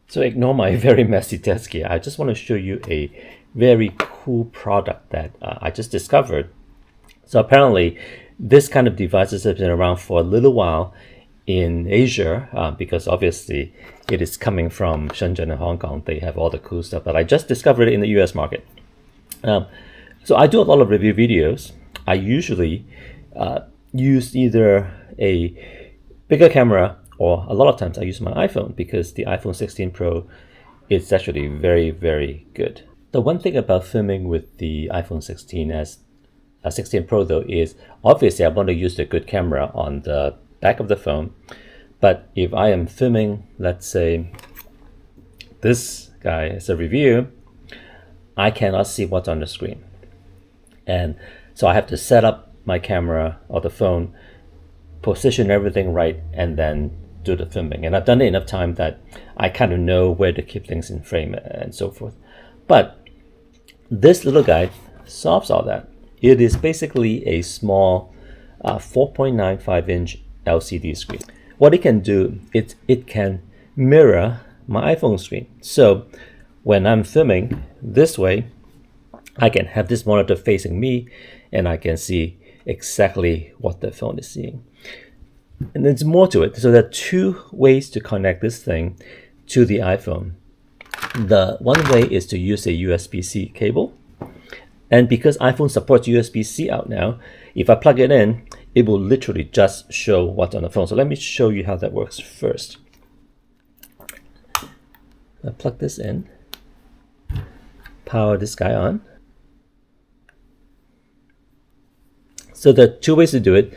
So ignore my very messy desk here. I just want to show you a very cool product that I just discovered. So apparently this kind of devices have been around for a little while in Asia because obviously it is coming from Shenzhen and Hong Kong. They have all the cool stuff, but I just discovered it in the US market. So I do a lot of review videos. I usually use either a bigger camera, or a lot of times I use my iPhone because the iPhone 16 Pro is actually very, very good. The one thing about filming with the iPhone 16 as a 16 Pro though is obviously I want to use the good camera on the back of the phone. But if I am filming, let's say this guy as a review, I cannot see what's on the screen. And so I have to set up my camera or the phone, position everything right, and then do the filming. And I've done it enough time that I kind of know where to keep things in frame and so forth. But this little guy solves all that. It is basically a small 4.95-inch LCD screen. What it can do, it can mirror my iPhone screen. So when I'm filming this way, I can have this monitor facing me and I can see exactly what the phone is seeing. And there's more to it. So there are two ways to connect this thing to the iPhone. The one way is to use a USB-C cable. And because iPhone supports USB-C out now, if I plug it in, it will literally just show what's on the phone. So let me show you how that works first. I plug this in, power this guy on. So there are two ways to do it.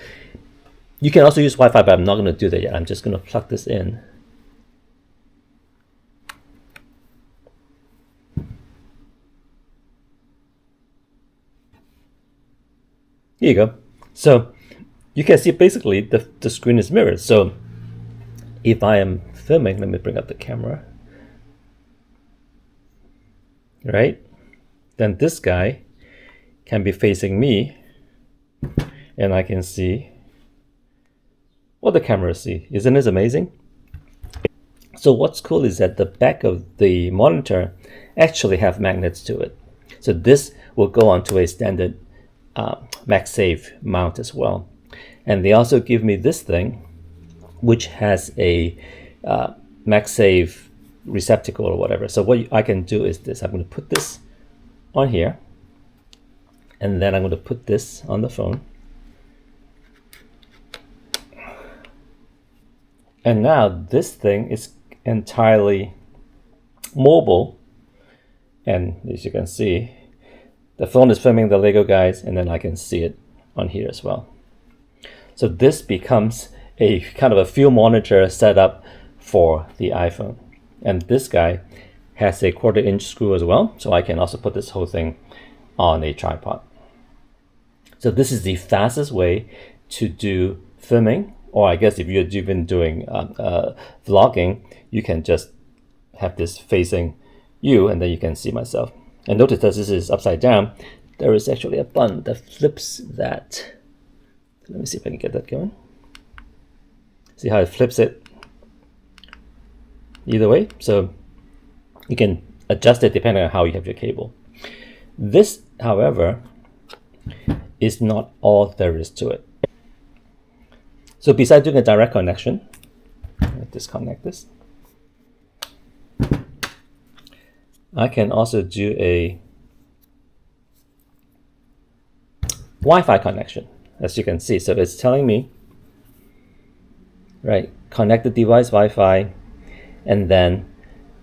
You can also use Wi-Fi, but I'm not going to do that yet. I'm just going to plug this in. Here you go. So you can see basically the screen is mirrored. So if I am filming, let me bring up the camera. Right? Then this guy can be facing me and I can see what the camera sees. Isn't this amazing? So what's cool is that the back of the monitor actually have magnets to it. So this will go onto a standard MagSafe mount as well. And they also give me this thing, which has a MagSafe receptacle or whatever. So what I can do is this. I'm going to put this on here, and then I'm going to put this on the phone. And now this thing is entirely mobile. And as you can see, the phone is filming the Lego guys, and then I can see it on here as well. So this becomes a kind of a field monitor setup for the iPhone. And this guy has a 1/4-inch screw as well, so I can also put this whole thing on a tripod. So this is the fastest way to do filming, or I guess if you're even doing vlogging, you can just have this facing you, and then you can see myself. And notice that this is upside down. There is actually a button that flips that. Let me see if I can get that going. See how it flips it either way? So you can adjust it depending on how you have your cable. This, however, is not all there is to it. So besides doing a direct connection, I'll disconnect this. I can also do a Wi-Fi connection, as you can see. So it's telling me, right, connect the device Wi-Fi, and then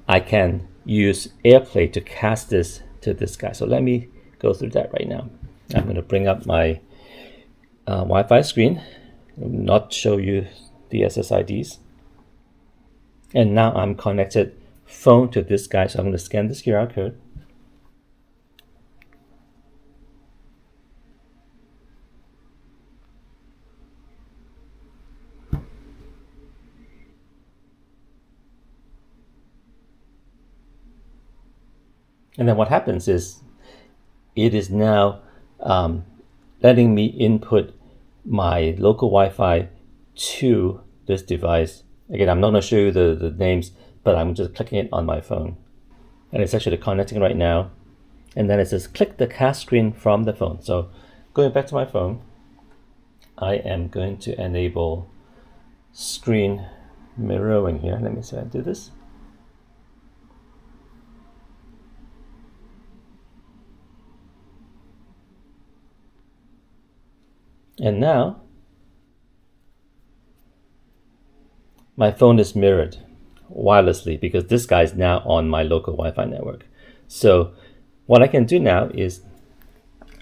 I can use AirPlay to cast this to this guy. So let me go through that right now. I'm going to bring up my Wi-Fi screen, not show you the SSIDs. And now I'm connected phone to this guy. So I'm going to scan this QR code. And then what happens is it is now letting me input my local Wi-Fi to this device. Again, I'm not going to show you the names, but I'm just clicking it on my phone. And it's actually connecting right now. And then it says click the cast screen from the phone. So going back to my phone, I am going to enable screen mirroring here. Let me see if I do this. And now my phone is mirrored wirelessly because this guy is now on my local Wi-Fi network. So what I can do now is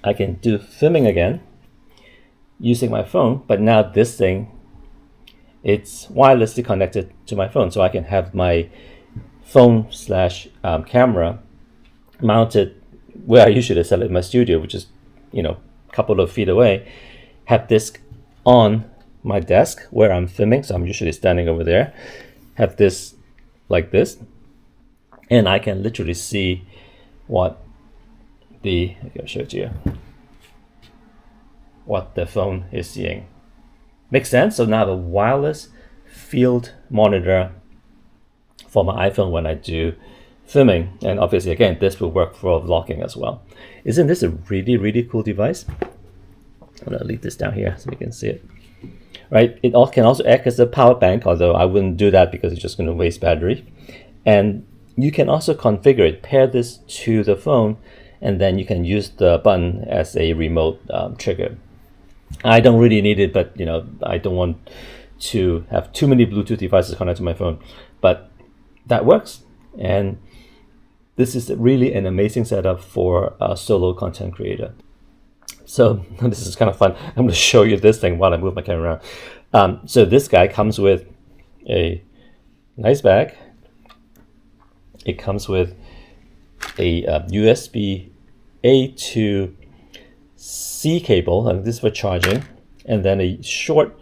I can do filming again using my phone, but now this thing, it's wirelessly connected to my phone. So I can have my phone slash camera mounted where I usually set it in my studio, which is, a couple of feet away, have this on my desk where I'm filming. So I'm usually standing over there, have this like this, and I can literally see what I'll show it to you, what the phone is seeing. Makes sense? So now I have a wireless field monitor for my iPhone when I do filming. And obviously, again, this will work for vlogging as well. Isn't this a really, really cool device? I'm gonna leave this down here so you can see it. Right? It can also act as a power bank, although I wouldn't do that because it's just gonna waste battery. And you can also configure it, pair this to the phone, and then you can use the button as a remote trigger. I don't really need it, but I don't want to have too many Bluetooth devices connected to my phone, but that works. And this is really an amazing setup for a solo content creator. So this is kind of fun. I'm going to show you this thing while I move my camera around. So this guy comes with a nice bag. It comes with a USB-A to C cable, and this is for charging, and then a short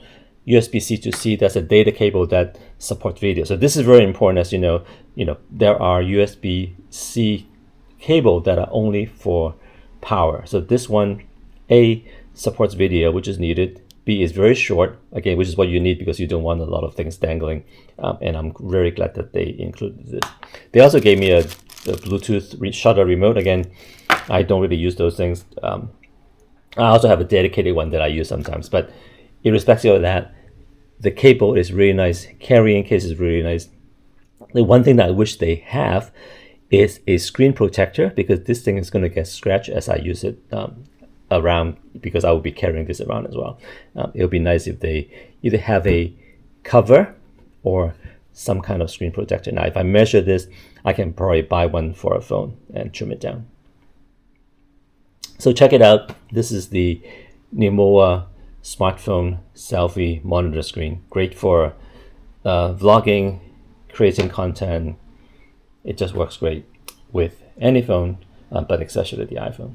USB-C to C. That's a data cable that supports video. So this is very important. As you know, there are USB-C cable that are only for power. So this one, A, supports video, which is needed. B is very short, again, which is what you need because you don't want a lot of things dangling. And I'm very glad that they included this. They also gave me a Bluetooth shutter remote. Again, I don't really use those things. I also have a dedicated one that I use sometimes, but irrespective of that, the cable is really nice. Carrying case is really nice. The one thing that I wish they have is a screen protector, because this thing is going to get scratched as I use it around, because I will be carrying this around as well. It would be nice if they either have a cover or some kind of screen protector. Now, if I measure this, I can probably buy one for a phone and trim it down. So check it out. This is the Winmowa smartphone selfie monitor screen. Great for vlogging, creating content. It just works great with any phone, but especially the iPhone.